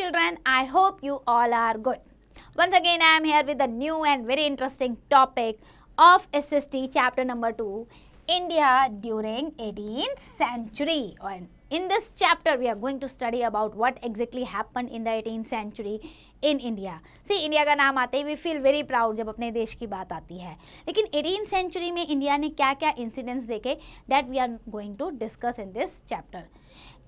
children, I hope you all are good. Once again I am here with a new and very interesting topic of SST chapter number 2, India during 18th century. And in this chapter we are going to study about what exactly happened in the 18th century in India. See, India का नाम आते ही we feel very proud जब अपने देश की बात आती है, लेकिन 18th century में इंडिया ने क्या क्या incidents देखे that we are going to discuss in this chapter.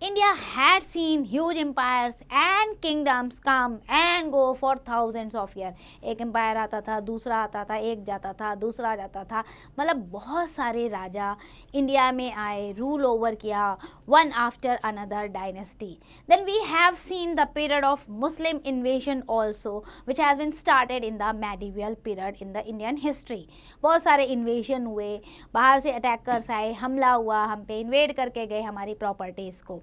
India had seen huge empires and kingdoms come and go for thousands of years. एक एम्पायर आता था, दूसरा आता था, एक जाता था, दूसरा जाता था, मतलब बहुत सारे राजा इंडिया में आए, रूल ओवर किया, one after another dynasty. Then we have seen the period of Muslim invasion also, which has been started in the medieval period in the Indian history. बहुत सारे invasion हुए, बाहर से attackers आए, हमला हुआ, हम पे invade करके गए हमारी properties को.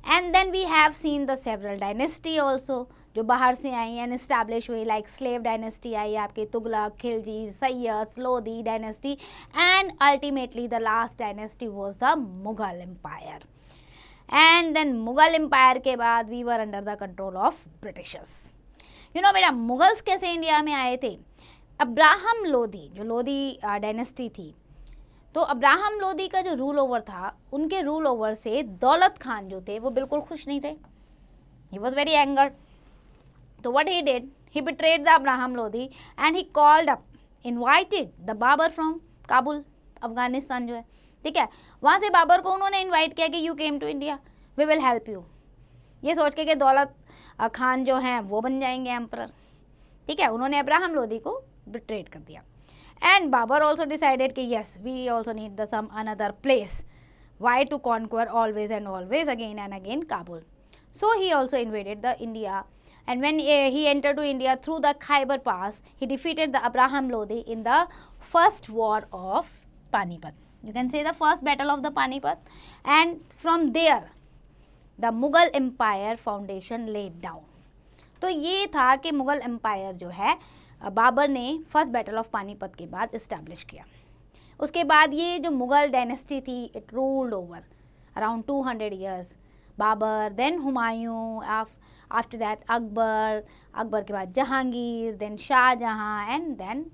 And then we have seen the several dynasty also, जो बाहर से आई एंड establish हुई, like slave dynasty आई आपके Tughlaq, Khilji, Syed, Lodhi dynasty, and ultimately the last dynasty was the Mughal Empire. And then Mughal Empire के बाद we were under the control of Britishers. You know बेटा Mughals कैसे India में आए थे? अब्राहम लोधी, जो लोधी डायनेस्टी थी, तो अब्राहम लोधी का जो रूल ओवर था, उनके रूल ओवर से दौलत खान जो थे वो बिल्कुल खुश नहीं थे. He was very angered. So what he did, he betrayed the Abraham Lodi and he called up, invited the Babur from Kabul, Afghanistan जो है, ठीक है, वहाँ से बाबर को उन्होंने इनवाइट किया कि you came to India, we will help you, ये सोच के कि दौलत खान जो हैं वो बन जाएंगे एम्परर. ठीक है, उन्होंने अब्राहम लोधी को बिट्रेड कर दिया. And Babur also decided कि yes, we also need the some another place. Why to conquer always and always again and again Kabul? So he also invaded the India, and when he entered to India through the Khyber Pass, he defeated the Abraham Lodi in the first war of Panipat. You can say the first battle of the Panipat, and from there the Mughal Empire foundation laid down. तो ये था कि Mughal empire जो है बाबर ने first battle of Panipat के बाद establish किया. उसके बाद ये जो मुगल डायनेस्टी थी, it ruled over around 200 years. Babur, then Humayun, after that Akbar के बाद Jahangir, then Shahjahan and then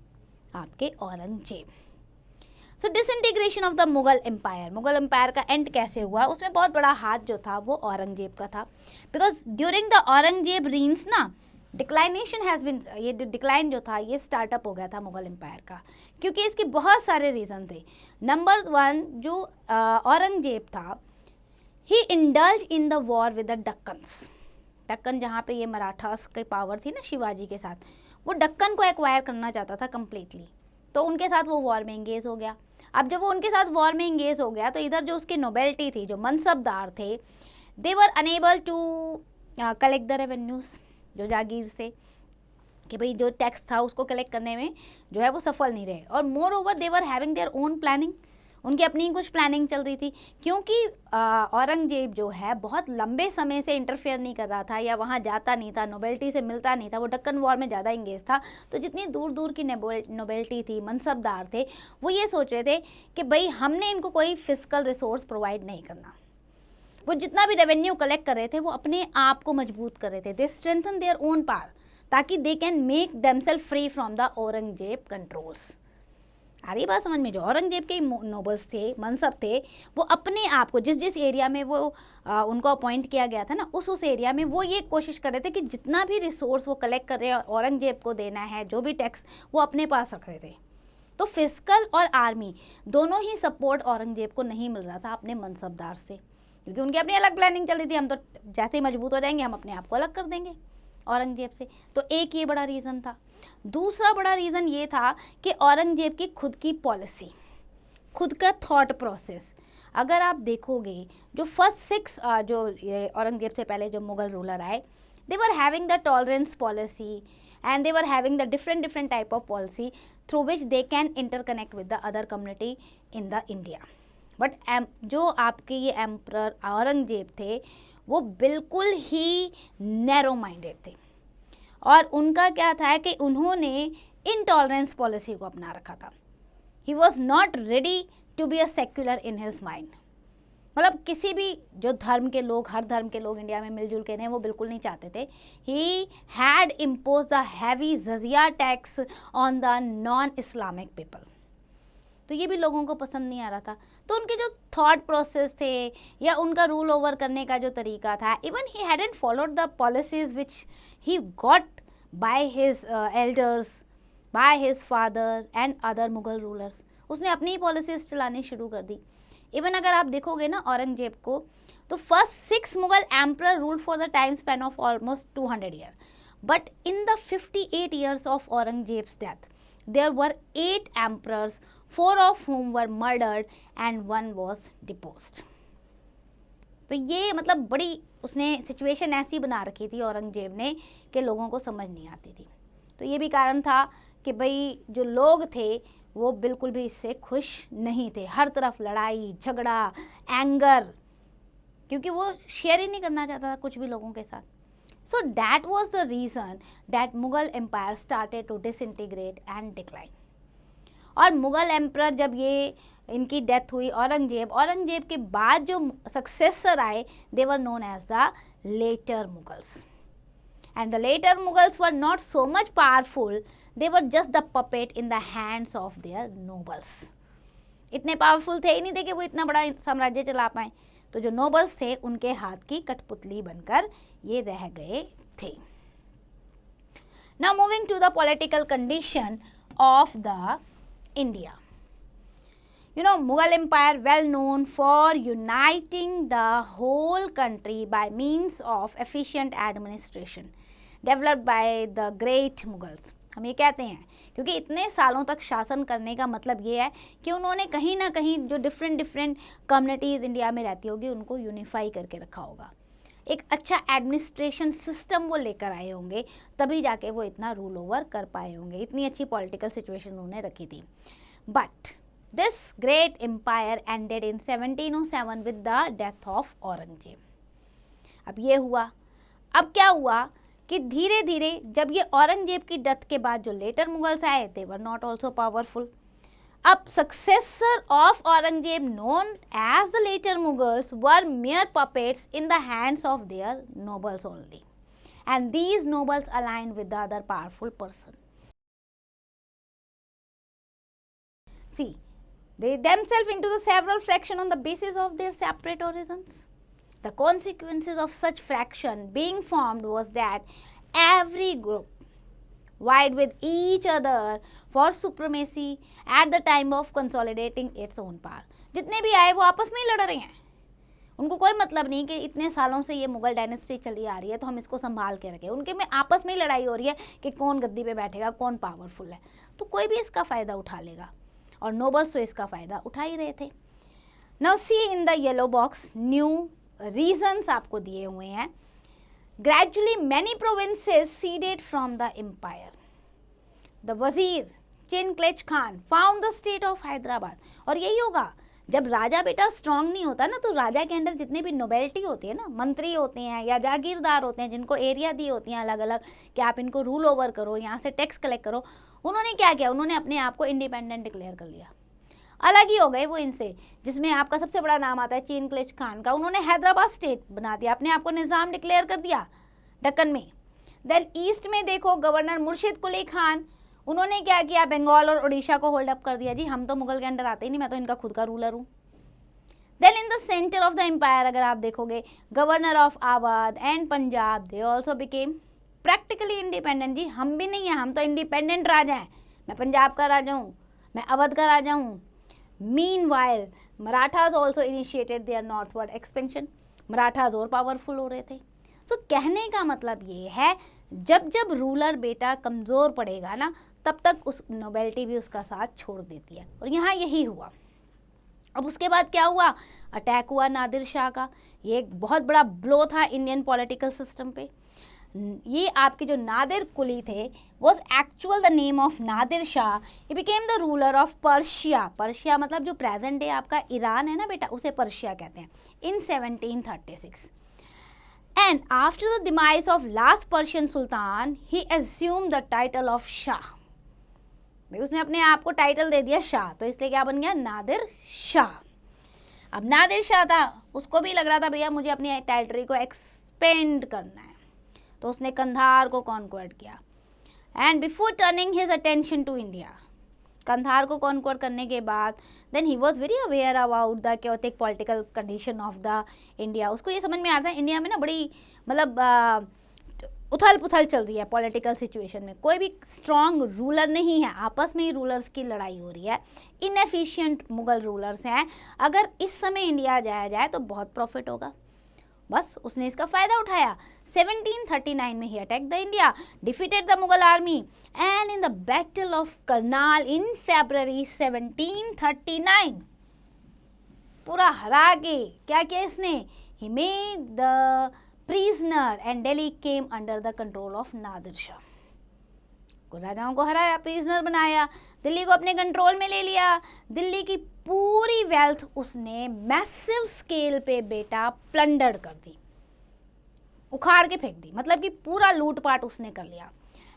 आपके Aurangzeb. So disintegration of the Mughal empire का एंड कैसे हुआ, उसमें बहुत बड़ा हाथ जो था वो औरंगजेब का था. Because during the Aurangzeb reigns ना डिक्लाइनेशन हैज़ बिन, ये डिक्लाइन जो था ये स्टार्टअप हो गया था मुगल एम्पायर का, क्योंकि इसके बहुत सारे रीज़न थे. नंबर 1, जो औरंगजेब था, he indulge in the war with the Deccans. Deccan जहाँ पे ये मराठास की पावर थी ना शिवाजी के साथ, वो डक्कन को एक्वायर करना चाहता था कम्प्लीटली, तो उनके साथ वो वॉर में इंगेज हो गया. अब जब वो उनके साथ वॉर में इंगेज हो गया तो इधर जो उसकी नोबेल्टी थी, जो मनसबदार थे, they were unable to collect the revenues, जो जागीर से कि भाई जो टैक्स था उसको कलेक्ट करने में जो है वो सफल नहीं रहे. और more over they were having their own planning, उनकी अपनी कुछ प्लानिंग चल रही थी, क्योंकि औरंगजेब जो है बहुत लंबे समय से इंटरफेयर नहीं कर रहा था या वहाँ जाता नहीं था, नोबेल्टी से मिलता नहीं था, वो डक्कन वॉर में ज़्यादा इंगेज था. तो जितनी दूर दूर की नोबेल्टी थी, मनसबदार थे, वो ये सोच रहे थे कि भाई हमने इनको कोई फिजिकल रिसोर्स प्रोवाइड नहीं करना. वो जितना भी रेवेन्यू कलेक्ट कर रहे थे वो अपने आप को मजबूत कर रहे थे. They strengthen their own power ताकि they can make themselves free from the Aurangzeb controls. आ रही बात समझ में? जो औरंगजेब के नोबल्स थे, मनसब थे, वो अपने आप को जिस जिस एरिया में वो उनको अपॉइंट किया गया था ना, उस एरिया में वो ये कोशिश कर रहे थे कि जितना भी रिसोर्स वो कलेक्ट कर रहे हैं औरंगजेब को देना है, जो भी टैक्स, वो अपने पास रख रहे थे. तो फिजिकल और आर्मी दोनों ही सपोर्ट औरंगजेब को नहीं मिल रहा था अपने मनसबदार से, क्योंकि उनकी अपनी अलग प्लानिंग चल रही थी. हम तो जैसे ही मजबूत हो जाएंगे हम अपने आप को अलग कर देंगे औरंगजेब से. तो एक ये बड़ा रीज़न था. दूसरा बड़ा रीज़न ये था कि औरंगजेब की खुद की पॉलिसी, खुद का थॉट प्रोसेस. अगर आप देखोगे जो फर्स्ट 6 जो औरंगजेब से पहले जो मुगल रूलर आए, they were having the tolerance policy and they were having the different type of policy through which they can interconnect with the other community in the India. But जो आपके ये एम्परर औरंगजेब थे वो बिल्कुल ही नैरो माइंडेड थे, और उनका क्या था कि उन्होंने इनटॉलरेंस पॉलिसी को अपना रखा था. He was not ready to be a secular in his mind. मतलब किसी भी जो धर्म के लोग, हर धर्म के लोग इंडिया में मिलजुल के रहें, वो बिल्कुल नहीं चाहते थे. He had impose the heavy jizya tax on the non Islamic people. तो ये भी लोगों को पसंद नहीं आ रहा था. तो उनके जो थॉट प्रोसेस थे या उनका रूल ओवर करने का जो तरीका था, even he hadn't followed the policies which he got by his elders, by his father and other Mughal rulers. उसने अपनी ही पॉलिसीज चलानी शुरू कर दी. इवन अगर आप देखोगे ना औरंगजेब को, तो first 6 Mughal emperor rule for the time span of almost 200 year. But in the 58 years of Aurangzeb's death, there were 8 emperors, 4 of whom were murdered and 1 was deposed. तो ये मतलब बड़ी उसने सिचुएशन ऐसी बना रखी थी औरंगजेब ने कि लोगों को समझ नहीं आती थी. तो ये भी कारण था कि भाई जो लोग थे वो बिल्कुल भी इससे खुश नहीं थे. हर तरफ लड़ाई झगड़ा, एंगर, क्योंकि वो शेयर ही नहीं करना चाहता था कुछ भी लोगों के साथ. So that was the reason that Mughal Empire started to disintegrate and decline. और मुगल एम्परर जब ये इनकी डेथ हुई, औरंगजेब के बाद जो सक्सेसर आए, they were known as the later Mughals. And the later Mughals were not so much powerful, they were just the puppet in the hands of their nobles. इतने पावरफुल थे ही नहीं थे कि वो इतना बड़ा साम्राज्य चला पाए. तो जो नोबल्स थे उनके हाथ की कठपुतली बनकर ये रह गए थे. Now moving to the political condition of the India. You know, Mughal Empire well known for uniting the whole country by means of efficient administration developed by the great Mughals. हम ये कहते हैं क्योंकि इतने सालों तक शासन करने का मतलब ये है कि उन्होंने कहीं ना कहीं जो डिफरेंट कम्युनिटीज़ इंडिया में रहती होगी उनको यूनिफाई करके रखा होगा. एक अच्छा एडमिनिस्ट्रेशन सिस्टम वो लेकर आए होंगे, तभी जाके वो इतना रूल ओवर कर पाए होंगे. इतनी अच्छी पॉलिटिकल सिचुएशन उन्होंने रखी थी. But this great empire ended in 1707 with the death of Aurangzeb. अब ये हुआ. अब क्या हुआ कि धीरे धीरे जब ये औरंगजेब की डेथ के बाद जो लेटर मुगल्स आए, they were not also powerful. अब successor of Aurangzeb known as the later Mughals were mere puppets in the hands of their nobles only, and these nobles aligned with the other powerful person. See, they themselves into the several fraction on the basis of their separate origins. The consequences of such fraction being formed was that every group vied with each other for supremacy at the time of consolidating its own power. जितने भी आए वो आपस में ही लड़ रहे हैं. उनको कोई मतलब नहीं कि इतने सालों से ये मुगल डायनेस्टी चली आ रही है तो हम इसको संभाल के रखें. उनके में आपस में ही लड़ाई हो रही है कि कौन गद्दी पे बैठेगा, कौन पावरफुल है. तो कोई भी इसका फ़ायदा उठा लेगा और नोबल्स तो इसका फ़ायदा उठा ही रहे थे. Now see in the yellow box new reasons आपको दिए हुए हैं. Gradually many provinces ceded from the empire. The wazir Chin Qilich Khan found the state of Hyderabad. और यही होगा, जब राजा बेटा स्ट्रांग नहीं होता ना, तो राजा के अंदर जितने भी नोबेलिटी होती है ना, मंत्री होते हैं या जागीरदार होते हैं जिनको एरिया दी होती हैं अलग अलग कि आप इनको रूल ओवर करो, यहाँ से टैक्स कलेक्ट करो, उन्होंने क्या किया, उन्होंने अपने आप को इंडिपेंडेंट डिक्लेयर कर लिया. अलग ही हो गए वो इनसे. जिसमें आपका सबसे बड़ा नाम आता है चिनक्लेज खान का. उन्होंने हैदराबाद स्टेट बना दिया, अपने आप को निज़ाम डिक्लेयर कर दिया दक्कन में. देन ईस्ट में देखो गवर्नर मुर्शिद कुली खान, उन्होंने क्या किया, बंगाल और उड़ीसा को होल्ड अप कर दिया. जी हम तो मुगल के अंडर आते ही नहीं, मैं तो इनका खुद का रूलर हूँ. Then in the centre of the empire अगर आप देखोगे, governor of Awadh and Punjab, they also became practically independent. जी हम भी नहीं हैं, हम तो इंडिपेंडेंट राजा हैं. मैं पंजाब का राजा हूँ, मैं अवध का राजा हूँ. Meanwhile, Marathas also initiated their northward expansion. Marathas और पावरफुल हो रहे थे. तो कहने का मतलब ये है, जब जब रूलर बेटा कमज़ोर पड़ेगा ना, तब तक उस नोबेलिटी भी उसका साथ छोड़ देती है. और यहाँ यही हुआ. अब उसके बाद क्या हुआ, अटैक हुआ नादिर शाह का. ये एक बहुत बड़ा ब्लो था इंडियन पॉलिटिकल सिस्टम पे. ये आपके जो नादिर कुली थे was actual the name of Nadir Shah. He became the ruler of Persia. Persia मतलब जो प्रेजेंट डे आपका ईरान है ना बेटा, उसे पर्शिया कहते हैं. इन 1736 and after the demise of last Persian Sultan he assume the title of Shah. भाई उसने अपने आप को टाइटल दे दिया शाह, तो इसलिए क्या बन गया, नादिर शाह. अब नादिर शाह था, उसको भी लग रहा था भैया मुझे अपनी टेरिटरी को एक्सपेंड करना है, तो उसने कंधार को कॉन्क्वर किया। And before turning his attention to India, Kandahar को कॉन्क्वर करने के बाद then he was very aware about the chaotic political condition of the India. उसको ये समझ में आता है इंडिया में ना बड़ी मतलब उथल पुथल चल रही है पॉलिटिकल सिचुएशन में, कोई भी स्ट्रॉन्ग रूलर नहीं है, आपस में ही रूलर्स की लड़ाई हो रही है, इनएफिशिएंट मुगल रूलर्स हैं, अगर इस समय इंडिया जाया जाए तो बहुत प्रॉफिट होगा। बस उसने इसका फ़ायदा उठाया। 1739 में he attack the India, defeated the Mughal army and in the battle of Karnal in February 1739 पूरा हरा के क्या किया इसने, he made the prisoner and Delhi came under the control of Nadir Shah. राजाओं को हराया, प्रिजनर बनाया, दिल्ली को अपने कंट्रोल में ले लिया, दिल्ली की पूरी वेल्थ उसने मैसिव स्केल पे बेटा प्लंडर कर दी, उखाड़ के फेंक दी, मतलब कि पूरा लूटपाट उसने कर लिया।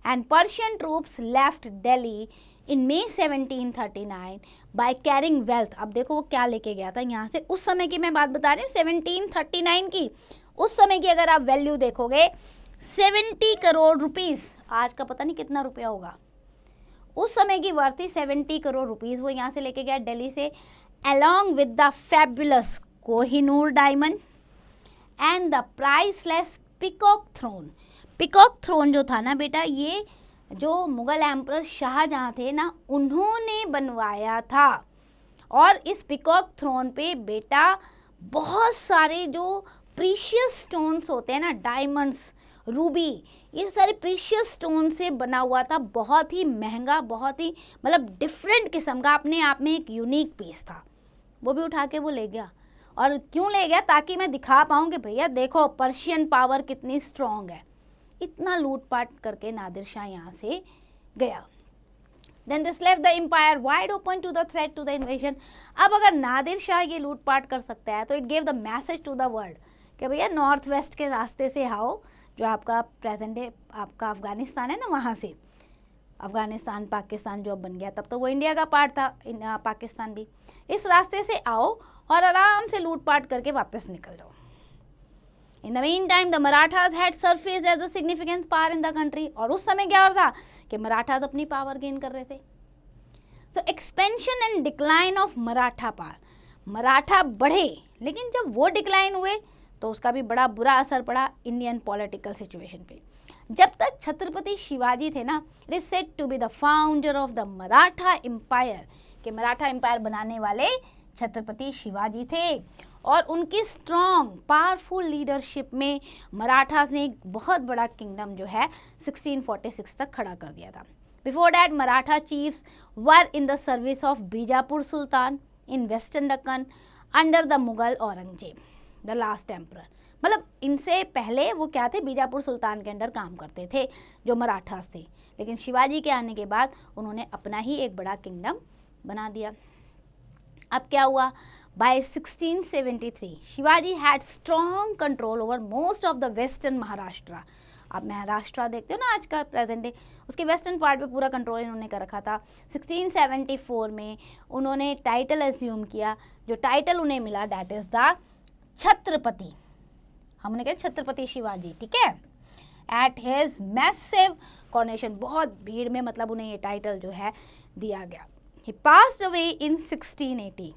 And Persian troops left Delhi in May 1739 by carrying wealth. अब देखो वो क्या लेके गया था यहाँ से, उस समय की मैं बात बता रही हूँ 1739 की, उस समय की अगर आप वैल्यू देखोगे 70 करोड़ रुपीस, आज का पता नहीं कितना रुपया होगा, उस समय की वर्थ थी 70 करोड़ रुपीस। वो यहाँ से लेके गया दिल्ली से, along with the fabulous Kohinoor diamond and the priceless peacock throne. Peacock throne जो था ना बेटा, ये जो मुगल एम्परर शाहजहां थे ना, उन्होंने बनवाया था, और इस पिकॉक थ्रोन पे बेटा बहुत सारे जो प्रीशियस स्टोन्स होते हैं ना, डायमंड्स, रूबी, ये सारे प्रीशियस स्टोन से बना हुआ था, बहुत ही महंगा, बहुत ही मतलब डिफरेंट किस्म का, अपने आप में एक यूनिक पीस था। वो भी उठा के वो ले गया। और क्यों ले गया, ताकि मैं दिखा पाऊँ कि भैया देखो पर्शियन पावर कितनी स्ट्रॉन्ग है। इतना लूटपाट करके नादिर शाह यहाँ से गया। Then this left the empire wide open to the threat to the invasion। अब अगर नादिर शाह ये लूटपाट कर सकता है तो it gave the message to the world कि भैया नॉर्थ वेस्ट के रास्ते से आओ, जो आपका प्रेजेंट डे आपका अफगानिस्तान है ना, वहाँ से अफगानिस्तान पाकिस्तान जो बन गया, तब तो वो इंडिया का पार्ट था, पाकिस्तान भी, इस रास्ते से आओ और आराम से लूटपाट करके वापस निकल जाओ। In the mean time the Marathas had surfaced as a significant power in the country. और उस समय क्या हो रहा था कि मराठाज अपनी पावर गेन कर रहे थे। So expansion and decline of Maratha power, Maratha बढ़े, लेकिन जब वो डिक्लाइन हुए तो उसका भी बड़ा बुरा असर पड़ा इंडियन पॉलिटिकल सिचुएशन पे। जब तक छत्रपति शिवाजी थे ना, it is said to be the founder of the Maratha empire, कि मराठा एम्पायर बनाने वाले छत्रपति शिवाजी थे, और उनकी स्ट्रॉन्ग पावरफुल लीडरशिप में मराठास ने एक बहुत बड़ा किंगडम जो है 1646 तक खड़ा कर दिया था। Before that Maratha chiefs were in the service of Bijapur Sultan in western Deccan under the Mughal Aurangzeb the last emperor. मतलब इनसे पहले वो क्या थे, बीजापुर सुल्तान के अंडर काम करते थे जो मराठास थे, लेकिन शिवाजी के आने के बाद उन्होंने अपना ही एक बड़ा किंगडम बना दिया। अब क्या हुआ, by 1673 Shivaji had strong control over most of the western Maharashtra. आप महाराष्ट्र देखते हो ना आज का प्रेजेंट डे, उसके वेस्टर्न पार्ट पे पूरा कंट्रोल इन्होंने कर रखा था। 1674 में उन्होंने टाइटल एज्यूम किया, जो टाइटल उन्हें मिला दैट इज द छत्रपति, हमने कहा छत्रपति शिवाजी, ठीक है। एट हिज मैसिव कॉरोनेशन, बहुत भीड़ में मतलब उन्हें ये टाइटल जो है दिया गया। ही पास्ड अवे इन 1680,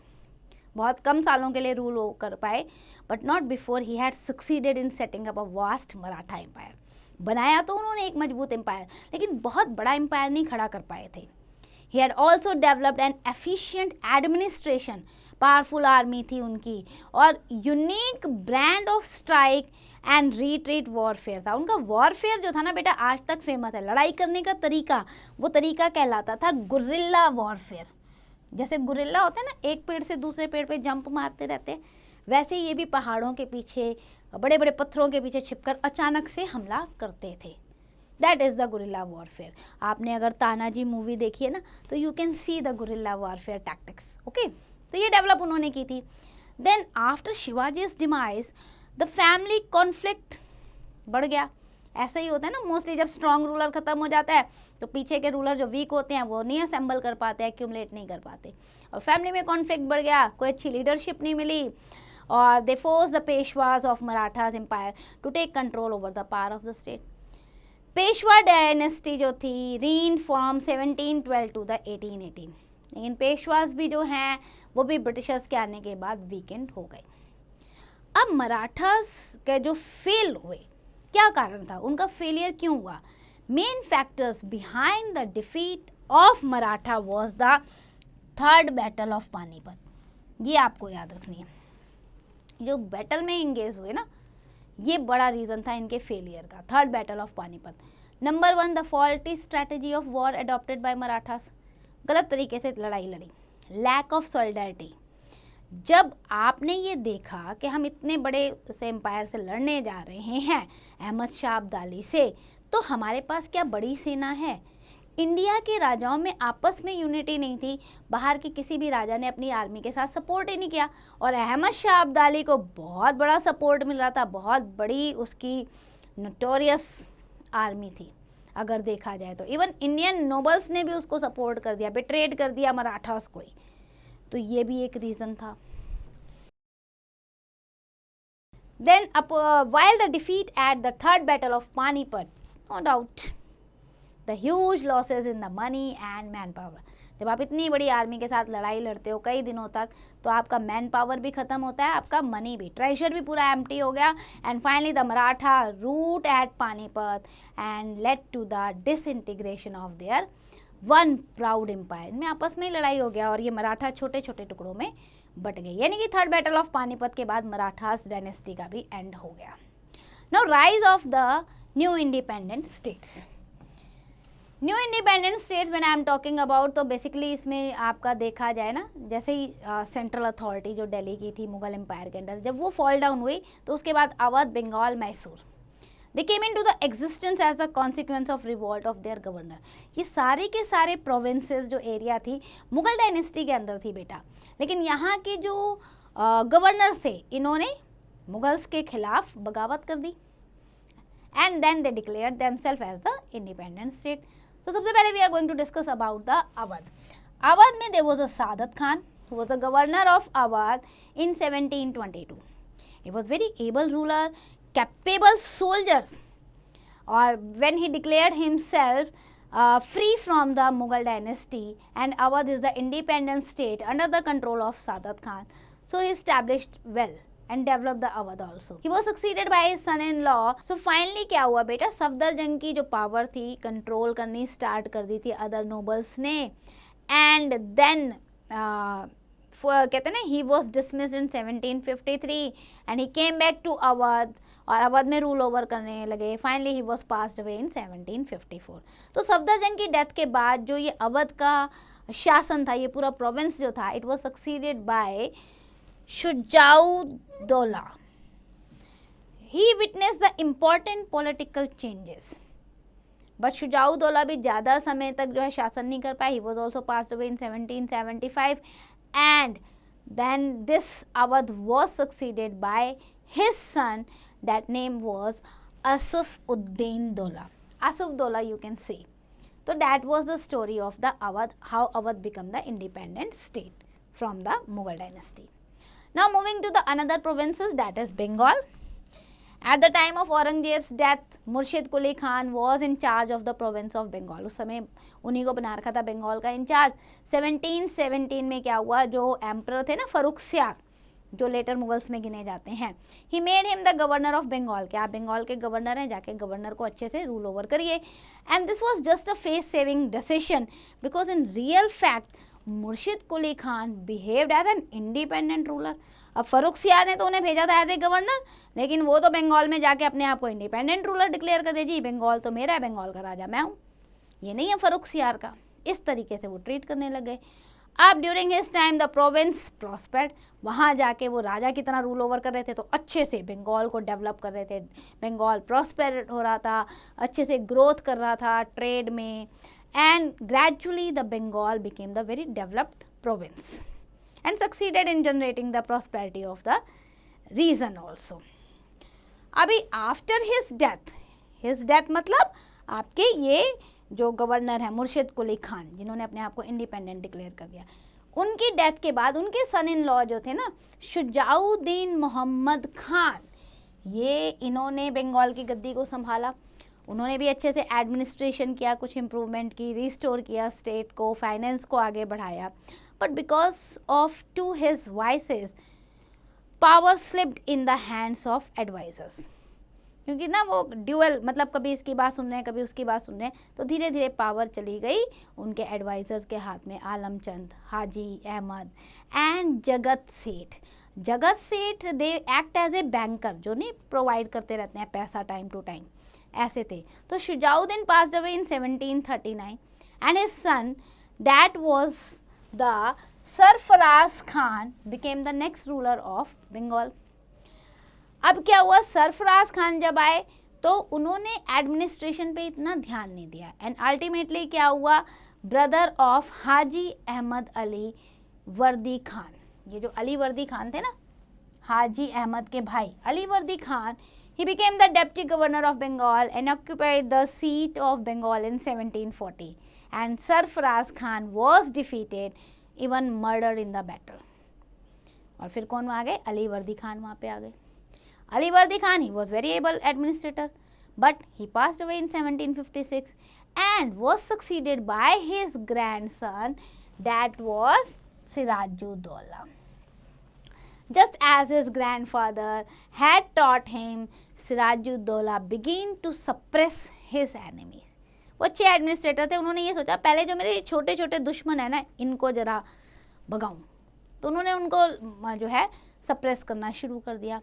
बहुत कम सालों के लिए रूल कर पाए, but not before he had succeeded in setting up a vast Maratha empire. बनाया तो उन्होंने एक मजबूत एम्पायर, लेकिन बहुत बड़ा एम्पायर नहीं खड़ा कर पाए थे। He had also developed N efficient administration, powerful army थी उनकी, और unique brand of strike and retreat warfare था उनका। वॉरफेयर जो था ना बेटा आज तक फेमस है, लड़ाई करने का तरीका, वो तरीका कहलाता था गुरिल्ला वॉरफेयर। जैसे गुरिल्ला होते हैं ना, एक पेड़ से दूसरे पेड़ पे जंप मारते रहते, वैसे ये भी पहाड़ों के पीछे, बड़े बड़े पत्थरों के पीछे छिपकर अचानक से हमला करते थे। That is the guerrilla warfare. आपने अगर तानाजी मूवी देखी है ना, तो you can see the guerrilla warfare tactics, okay. तो ये डेवलप उन्होंने की थी। Then after Shivaji's demise the family conflict बढ़ गया, ऐसा ही होता है ना, मोस्टली जब स्ट्रॉन्ग रूलर खत्म हो जाता है तो पीछे के रूलर जो वीक होते हैं वो नहीं असेंबल कर पाते, एक्यूमुलेट नहीं कर पाते, और फैमिली में कॉन्फ्लिक्ट बढ़ गया, कोई अच्छी लीडरशिप नहीं मिली, और they force the Peshwas of Marathas empire to take control over the power of the state. Peshwa dynasty जो थी रीन फ्रॉम 1712 टू द 1818, लेकिन पेशवास भी जो हैं वो भी ब्रिटिशर्स के आने के बाद वीकेंड हो गए। अब मराठास के जो फेल हुए, क्या कारण था, उनका फेलियर क्यों हुआ? Main factors behind the defeat of Maratha was the third battle of Panipat. ये आपको याद रखनी है, जो बैटल में इंगेज हुए ना, ये बड़ा रीजन था इनके फेलियर का, third battle of Panipat. Number 1, the faulty strategy of war adopted by Marathas, गलत तरीके से लड़ाई लड़ी। लैक ऑफ सॉलिडारिटी, जब आपने ये देखा कि हम इतने बड़े से एम्पायर से लड़ने जा रहे हैं, अहमद शाह अब्दाली से, तो हमारे पास क्या बड़ी सेना है? इंडिया के राजाओं में आपस में यूनिटी नहीं थी, बाहर के किसी भी राजा ने अपनी आर्मी के साथ सपोर्ट ही नहीं किया, और अहमद शाह अब्दाली को बहुत बड़ा सपोर्ट मिल रहा था, बहुत बड़ी उसकी नोटोरियस आर्मी थी अगर देखा जाए तो। इवन इंडियन नोबल्स ने भी उसको सपोर्ट कर दिया, बेट्रेड कर दिया मराठास को ही, तो ये भी एक रीज़न था। Then while the defeat at the third battle of Panipat, no doubt, the huge losses in the money and manpower. जब आप इतनी बड़ी आर्मी के साथ लड़ाई लड़ते हो कई दिनों तक, तो आपका मैन पावर भी खत्म होता है, आपका मनी भी, ट्रेजर भी पूरा एम्प्टी हो गया, and finally the Maratha rout at Panipat and led to the disintegration of their one proud empire. इनमें आपस में ही लड़ाई हो गया और ये मराठा छोटे छोटे टुकड़ों में बट गई, यानी कि थर्ड बैटल ऑफ पानीपत के बाद मराठास डायनेस्टी का भी एंड हो गया। Now rise of the new independent states. New independent states when I am talking about, तो बेसिकली इसमें आपका देखा जाए ना, जैसे ही सेंट्रल अथॉरिटी जो दिल्ली की थी मुगल एम्पायर के अंडर, जब वो फॉल डाउन हुई तो उसके बाद Awadh, Bengal, Mysore, they came into the existence as a consequence of revolt of their governor. ये सारे के सारे प्रोविंसेस जो एरिया थी मुगल डायनेस्टी के अंदर थी बेटा, लेकिन यहाँ के जो गवर्नर से इन्होंने मुगल्स के खिलाफ बगावत कर दी, and then they declared themselves as the independent state. तो सबसे पहले we are going to discuss about the Awadh. Awadh में there was a Saadat Khan who was the governor of Awadh in 1722. He was very able ruler, capable soldiers, or when he declared himself free from the Mughal dynasty, and Awadh is the independent state under the control of Sadat Khan, so he established well and developed the Awadh also. He was succeeded by his son-in-law. So finally क्या हुआ बेटा, सफदरजंग की जो power थी control करनी start कर दी थी अदर नोबल्स ने, एंड देन कहते हैं ना, he was dismissed in 1753 and he came back to Awadh, और अवध में रूल ओवर करने लगे। Finally he was passed away in 1754। तो सफदरजंग की डेथ के बाद जो ये अवध का शासन था, ये पूरा प्रोविंस जो था, it was succeeded by Shujauddaula. He witnessed the important political changes, but Shujauddaula भी ज़्यादा समय तक जो है शासन नहीं कर पाए। He was also passed away in 1775, and then this Awadh was succeeded by his son. That name was Asaf-ud-Din Dola. Asaf-Dola, you can say. So that was the story of the Awadh, how Awadh became the independent state from the Mughal dynasty. Now moving to the another provinces, that is Bengal. At the time of Aurangzeb's death, Murshid Quli Khan was in charge of the province of Bengal. उस समय उन्हीं को बना रखा था बंगाल का in charge. 1717 में क्या हुआ, जो एम्परर थे ना फरुखसियार, जो लेटर मुगल्स में गिने जाते हैं, he made him the governor of Bengal, कि आप बंगाल के गवर्नर हैं, जाके गवर्नर को अच्छे से रूल ओवर करिए। And this was just a face saving decision, because in real fact Murshid Quli Khan behaved as an independent ruler. अब फरुखसियार ने तो उन्हें भेजा था एज ए गवर्नर, लेकिन वो तो बंगाल में जाके अपने आप को इंडिपेंडेंट रूलर डिक्लेयर कर दे, जी बंगाल तो मेरा है, बंगाल का राजा मैं हूँ, ये नहीं है फरुखसियार का। इस तरीके से वो ट्रीट करने लग गए। अब during his time the province prospered, वहाँ जाके वो राजा की तरह रूल ओवर कर रहे थे, तो अच्छे से बंगाल को डेवलप कर रहे थे। बंगाल प्रॉस्पेर हो रहा था, अच्छे से ग्रोथ कर रहा था ट्रेड में, and gradually the Bengal became the very developed province and succeeded in generating the prosperity of the region also. Abhi after his death, his death मतलब आपके ये जो गवर्नर है मुर्शिद कुली खान, जिन्होंने अपने आप को इंडिपेंडेंट डिक्लेयर कर दिया, उनकी डेथ के बाद उनके सन इन लॉ जो थे ना शुजाउद्दीन मोहम्मद खान, ये इन्होंने बंगाल की गद्दी को संभाला। उन्होंने भी अच्छे से एडमिनिस्ट्रेशन किया, कुछ इम्प्रूवमेंट की, रिस्टोर किया स्टेट को, फाइनेंस को आगे बढ़ाया। But because of to his vices power slipped in the hands of advisers, क्योंकि ना वो ड्यूअल मतलब कभी इसकी बात सुन रहे हैं कभी उसकी बात सुन रहे हैं, तो धीरे धीरे पावर चली गई उनके एडवाइजर्स के हाथ में, आलमचंद, हाजी अहमद एंड जगत Seth. Jagat Seth they act as a banker, जो नहीं प्रोवाइड करते रहते हैं पैसा टाइम टू टाइम, ऐसे थे। तो Shujauddin passed away in 1739 and his son that was the Sarfaraz Khan became the next ruler of Bengal. अब क्या हुआ, सरफराज खान जब आए तो उन्होंने एडमिनिस्ट्रेशन पे इतना ध्यान नहीं दिया एंड अल्टीमेटली क्या हुआ, ब्रदर ऑफ हाजी अहमद अली वर्दी खान, ये जो अली वर्दी खान थे ना, हाजी अहमद के भाई अली वर्दी Khan, he became the deputy governor of Bengal and occupied the seat of Bengal in 1740 and Sarfaraz Khan was defeated, even murdered in the battle। और फिर कौन आ गए, अली वर्दी खान वहाँ पे आ गए। अली वर्दी Khan, he was very able administrator but he passed away in 1756 and was succeeded by his grandson that was Sirajuddaulah। Just as his grandfather had taught him, Sirajuddaulah began to suppress his enemies। वो अच्छे administrator थे, उन्होंने ये सोचा पहले जो मेरे छोटे छोटे दुश्मन है ना इनको जरा भगाऊं, तो उन्होंने उनको जो है सप्रेस करना शुरू कर दिया।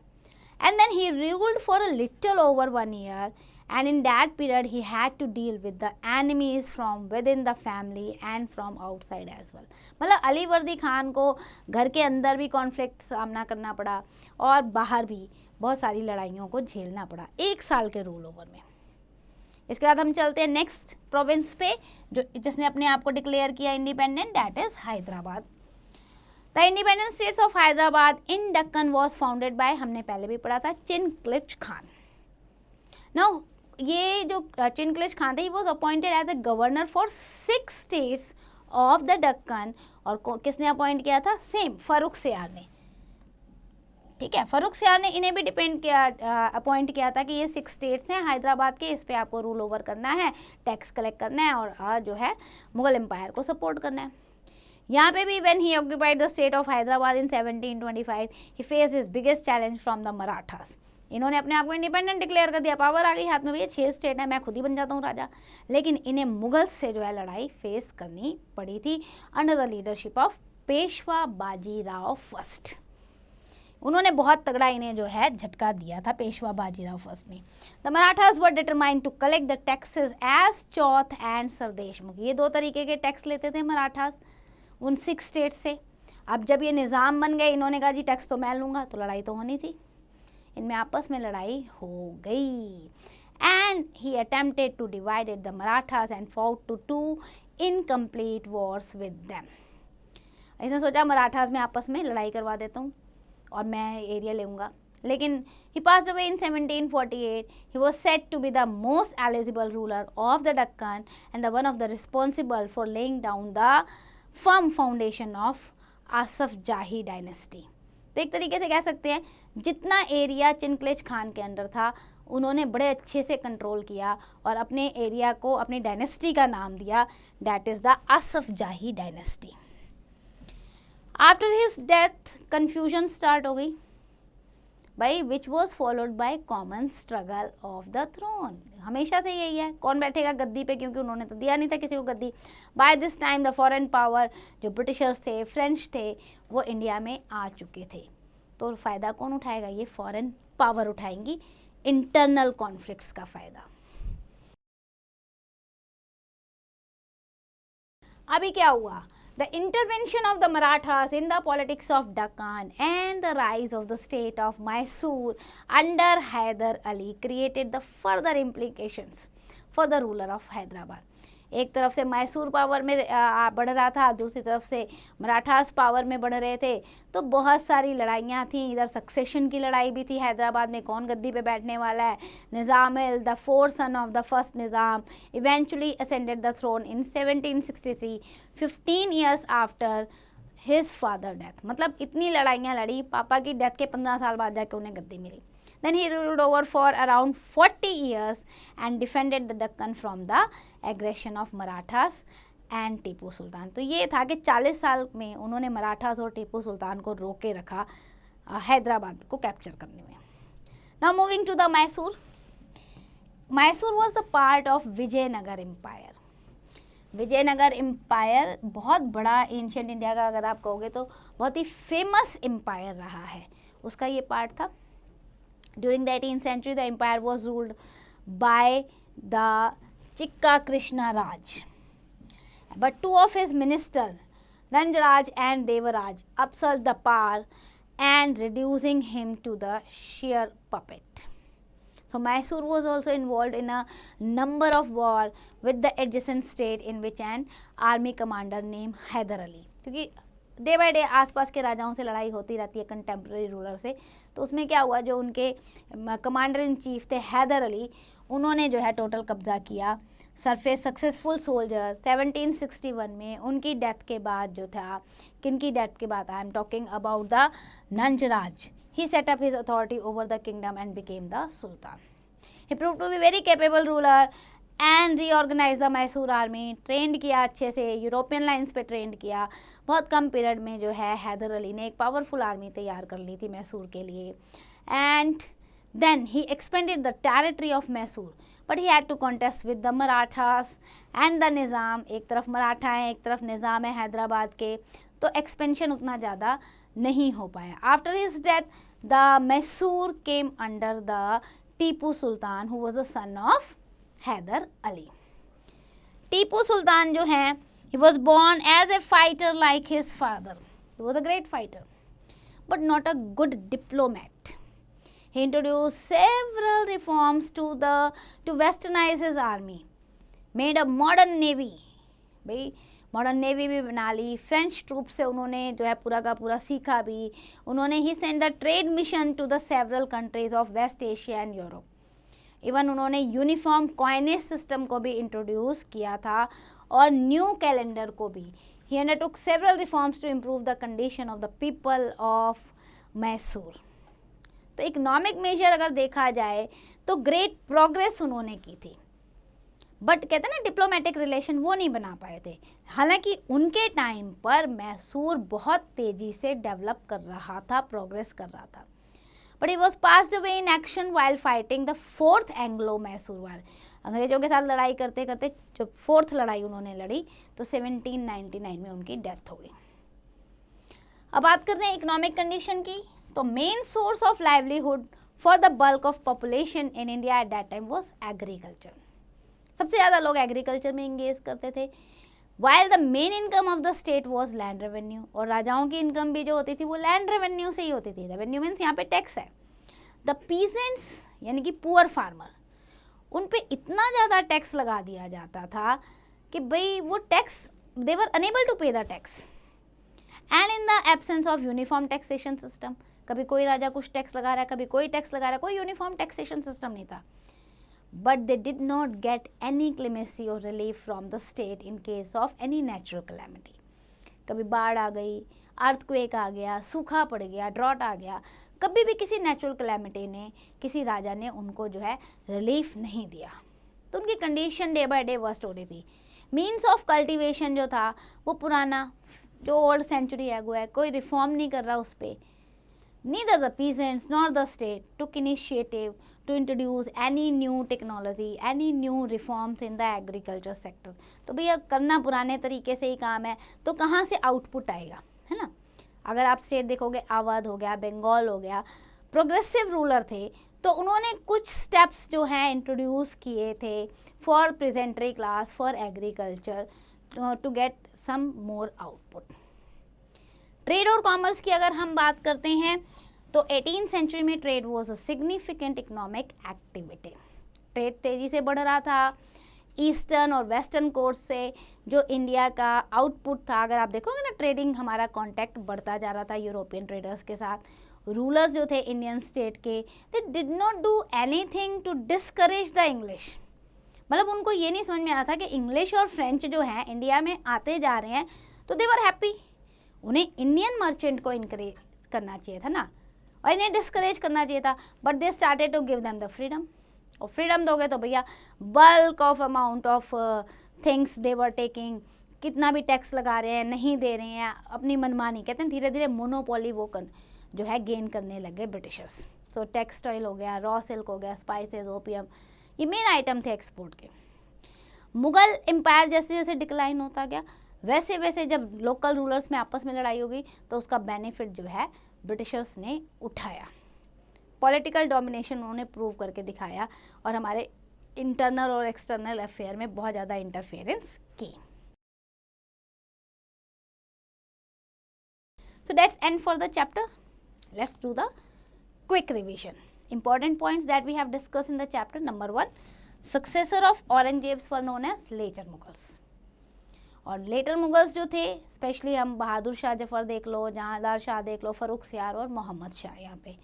And then he ruled for a little over 1 year and in that period he had to deal with the enemies from within the family and from outside as well। मतलब अली वर्दी खान को घर के अंदर भी कॉन्फ्लिक्ट सामना करना पड़ा और बाहर भी बहुत सारी लड़ाइयों को झेलना पड़ा 1 साल के रूल ओवर में। इसके बाद हम चलते हैं नेक्स्ट प्रोविंस पे, जो जिसने अपने आप को डिक्लेयर किया independent, that is Hyderabad. The independent states of Hyderabad in Deccan was founded by, हमने पहले भी पढ़ा था, चिनक्लिच खान। नाउ ये जो चिनक्लिच खान थे, he was appointed as the governor for 6 states of the Deccan. और किसने अपॉइंट किया था, सेम फर्रुखसियार ने। ठीक है, फर्रुखसियार ने इन्हें भी डिपेंड किया, अपॉइंट किया था कि ये 6 स्टेट्स हैं हैदराबाद के, इस पे आपको रूल ओवर करना है, टैक्स कलेक्ट करना है और जो है मुगल एम्पायर को सपोर्ट करना है। यहाँ पे भी when he occupied the state of Hyderabad in 1725 he faced his biggest challenge from the Marathas. इन्होंने अपने आप को इंडिपेंडेंट डिक्लेयर कर दिया, पावर आ गई हाथ में, भैया 6 स्टेट है, मैं खुद ही बन जाता हूँ राजा। लेकिन इन्हें मुगल से जो है लड़ाई फेस करनी पड़ी थी under the leadership of Peshwa Bajirao first. उन्होंने बहुत तगड़ा इन्हें जो है झटका दिया था पेशवा बाजीराव फर्स्ट ने। The Marathas were determined to collect the taxes as chauth and sardeshmukhi. ये 2 तरीके के टैक्स लेते थे मराठास उन 6 स्टेट से। अब जब ये निज़ाम बन गए, इन्होंने कहा जी टैक्स तो मैं लूँगा, तो लड़ाई तो होनी थी, इनमें आपस में लड़ाई हो गई। And he attempted to divided the Marathas and fought to 2 incomplete wars with them. इसने सोचा मराठास में आपस में लड़ाई करवा देता हूँ और मैं एरिया लूँगा। लेकिन he passed away in 1748. He was said to be the most eligible ruler of the Deccan and the one of the responsible for laying down the firm foundation of Asaf Jahi dynasty. तो एक तरीके से कह सकते हैं जितना एरिया चिनक्लिच खान के under था उन्होंने बड़े अच्छे से कंट्रोल किया और अपने एरिया को अपनी डायनेस्टी का नाम दिया, that is the Asaf Jahi dynasty. After his death confusion start हो गई भाई, which was followed by common struggle of the throne. हमेशा से यही है, कौन बैठेगा गद्दी पे, क्योंकि उन्होंने तो दिया नहीं था किसी को गद्दी। By this time the foreign power जो ब्रिटिशर्स थे, फ्रेंच थे, वो इंडिया में आ चुके थे। तो फ़ायदा कौन उठाएगा, ये फॉरेन पावर उठाएंगी, इंटरनल कॉन्फ्लिक्ट्स का फ़ायदा। अभी क्या हुआ, the intervention of the Marathas in the politics of Deccan and the rise of the state of Mysore under Hyder Ali created the further implications for the ruler of Hyderabad। एक तरफ से Mysore power में बढ़ रहा था, दूसरी तरफ से मराठास पावर में बढ़ रहे थे। तो बहुत सारी लड़ाइयाँ थी, इधर सक्सेशन की लड़ाई भी थी, हैदराबाद में कौन गद्दी पे बैठने वाला है। Nizam Ali, the fourth son of the first Nizam, eventually ascended the throne in 1763, 15 years after his father death. मतलब इतनी लड़ाइयाँ लड़ी, पापा की डेथ के 15 साल बाद जाके उन्हें गद्दी मिली। Then he ruled over for around 40 years and defended the Deccan from the aggression of Marathas and Tipu Sultan. तो ये था कि 40 साल में उन्होंने मराठास और टीपू सुल्तान को रोके रखा हैदराबाद को कैप्चर करने में। Now moving to the Mysore. Mysore was the part of Vijayanagara empire. Vijayanagara empire बहुत बड़ा एंशिएंट इंडिया का अगर आप कहोगे तो बहुत ही फेमस एम्पायर रहा है, उसका ये पार्ट था। During the 18th century, the empire was ruled by the Chikka Krishna Raj. But two of his ministers, Ranjaraj and Devaraj, usurped the power and reducing him to the sheer puppet. So Mysore was also involved in a number of wars with the adjacent state in which an army commander named Hyder Ali. क्योंकि day by day आसपास के राजाओं से लड़ाई होती रहती है, contemporary ruler से। तो उसमें क्या हुआ, जो उनके कमांडर इन चीफ थे हैदर अली, उन्होंने जो है टोटल कब्जा किया। सरफेस सक्सेसफुल सोल्जर 1761 में उनकी डेथ के बाद जो था, किनकी डेथ के बाद, I am talking about the Nanjaraj, he set up his authority over the kingdom and became the sultan. He prove to be very capable ruler and reorganise the Mysore army. Trained किया अच्छे से, यूरोपियन लाइन्स पे trend किया। बहुत कम period में जो है हैदर अली ने एक पावरफुल आर्मी तैयार कर ली थी मैसूर के लिए। And then he expanded the territory of Mysore, but he had to contest with the Marathas and the Nizam. एक तरफ मराठा है, एक तरफ निज़ाम है हैदराबाद के, तो एक्सपेंशन उतना ज़्यादा नहीं हो पाया। After his death the Mysore came under the Tipu Sultan who was the son of Hyder Ali. Tipu Sultan जो हैं, he was born as a fighter like his father. He was a great fighter, but not a good diplomat. He introduced several reforms to westernize his army, made a modern navy. भाई modern navy भी बना ली, French troop से उन्होंने जो है पूरा का पूरा सीखा भी। उन्होंने he send the trade mission to the several countries of West Asia and Europe. Even उन्होंने यूनिफॉर्म कॉइनेज सिस्टम को भी इंट्रोड्यूस किया था और न्यू कैलेंडर को भी। He undertook several reforms to improve the condition of the people of Mysore. तो economic major अगर देखा जाए तो ग्रेट प्रोग्रेस उन्होंने की थी, बट कहते हैं ना डिप्लोमेटिक रिलेशन वो नहीं बना पाए थे। हालांकि उनके टाइम पर मैसूर बहुत तेज़ी से डेवलप कर रहा था, प्रोग्रेस कर रहा था। But he was passed away in action while fighting the fourth Anglo Mysore war. अंग्रेजों के साथ लड़ाई करते करते जो फोर्थ लड़ाई उन्होंने लड़ी तो 1799 में उनकी डेथ हो गई। अब बात करते हैं इकोनॉमिक कंडीशन की। तो main source of livelihood for the bulk of population in India at that time was agriculture. सबसे ज़्यादा लोग एग्रीकल्चर में इंगेज करते थे। While the main income of the state was land revenue, और राजाओं की इनकम भी जो होती थी वो लैंड रेवेन्यू से ही होती थी। रेवेन्यू मीन्स यहाँ पे टैक्स है। द पीजेंट्स यानी कि पुअर फार्मर, उन पे इतना ज़्यादा टैक्स लगा दिया जाता था कि भाई वो tax they were unable to pay the tax. And in the absence of uniform taxation system, कभी कोई राजा कुछ टैक्स लगा रहा है, कभी कोई टैक्स लगा रहा है, कोई यूनिफॉर्म टैक्सेशन सिस्टम नहीं था। But they did not get any clemency or relief from the state in case of any natural calamity. कभी बाढ़ आ गई, अर्थक्वेक आ गया, सूखा पड़ गया, ड्रॉट आ गया, कभी भी किसी नेचुरल कैलेमिटी ने, किसी राजा ने उनको जो है रिलीफ नहीं दिया। तो उनकी condition day by day worst हो रही थी। मीन्स ऑफ कल्टीवेशन जो था वो पुराना, जो ओल्ड सेंचुरी एगो है, कोई रिफॉर्म नहीं कर रहा उस पर। Neither the peasants nor the state took initiative to introduce any new technology, any new reforms in the agriculture sector. तो भैया करना पुराने तरीके से ही काम है, तो कहाँ से आउटपुट आएगा, है ना। अगर आप स्टेट देखोगे, अवध हो गया, बंगाल हो गया, प्रोग्रेसिव रूलर थे, तो उन्होंने कुछ स्टेप्स जो हैं इंट्रोड्यूस किए थे for peasantry class, for agriculture, to get some more output. Trade और कॉमर्स की अगर हम बात करते हैं तो 18th सेंचुरी में trade was a significant economic activity. Trade तेजी से बढ़ रहा था। ईस्टर्न और वेस्टर्न कोस्ट से जो इंडिया का आउटपुट था, अगर आप देखोगे ना ट्रेडिंग हमारा कांटेक्ट बढ़ता जा रहा था यूरोपियन ट्रेडर्स के साथ। रूलर्स जो थे इंडियन स्टेट के, they did not do anything to discourage the English. मतलब उनको ये नहीं समझ में आ रहा था कि इंग्लिश और फ्रेंच जो है इंडिया में आते जा रहे हैं, तो दे वर हैप्पी। उन्हें इंडियन मर्चेंट को इनकरेज करना चाहिए था ना, और इन्हें डिस्करेज करना चाहिए था, but they started to give them the freedom. और फ्रीडम दोगे तो भैया bulk of amount of things they were taking, कितना भी टैक्स लगा रहे हैं, नहीं दे रहे हैं, अपनी मनमानी। कहते हैं धीरे धीरे मोनोपोली वो जो है गेन करने लगे ब्रिटिशर्स। सो टेक्सटाइल हो गया, रॉ सिल्क हो गया, स्पाइसेस, ओपियम, ये मेन आइटम थे एक्सपोर्ट के। मुगल एम्पायर जैसे जैसे डिक्लाइन होता गया, वैसे वैसे जब लोकल रूलर्स में आपस में लड़ाई होगी तो उसका बेनिफिट जो है ब्रिटिशर्स ने उठाया। पॉलिटिकल डोमिनेशन उन्होंने प्रूव करके दिखाया और हमारे इंटरनल और एक्सटर्नल अफेयर में बहुत ज़्यादा इंटरफेरेंस की। So that's end for the chapter. Let's do the quick revision. Important points that we have discussed in the chapter. Number 1, successor of Aurangzeb were known as later Mughals. और letter Mughals जो थे, specially हम बहादुर शाह जफर देख लो, जहांदार शाह देख लो, फरुख सियार और मोहम्मद शाह यहाँ पे।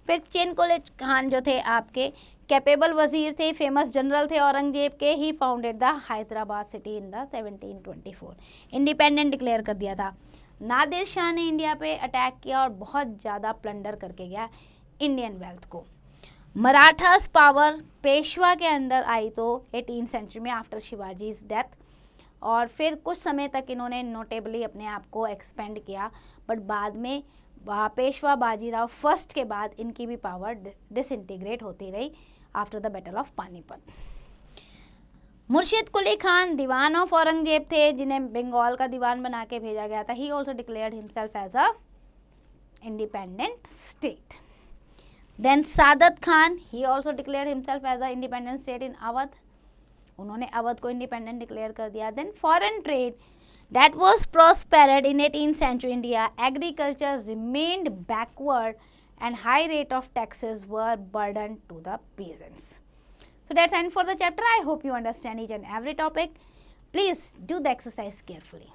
फिर चेन कोलेज खान जो थे आपके कैपेबल वजीर थे, फेमस जनरल थे औरंगजेब के। He founded the Hyderabad city in the 1724, independent declare कर दिया था। नादिर शाह ने इंडिया पे अटैक किया और बहुत ज़्यादा प्लंडर करके गया इंडियन वेल्थ को। मराठास पावर पेशवा के अंडर आई तो 18th सेंचुरी में आफ्टर शिवाजीज डेथ, और फिर कुछ समय तक इन्होंने नोटेबली अपने आप को एक्सपेंड किया, बट बाद में पेशवा बाजीराव फर्स्ट के बाद इनकी भी पावर डिसइंटीग्रेट होती रही after the battle of Panipat. मुर्शिद कुली खान दीवान ऑफ औरंगजेब थे, जिन्हें बंगाल का दीवान बना के भेजा गया था। He also declared himself as a independent state. Then Saadat Khan, he also declared himself as a independent state in Awadh. उन्होंने अवध को इंडिपेंडेंट डिक्लेयर कर दिया। Then foreign trade that was prospered in 18th century India. Agriculture remained backward and high rate of taxes were burdened to the peasants. So that's end for the chapter. I hope you understand each and every topic. Please do the exercise carefully.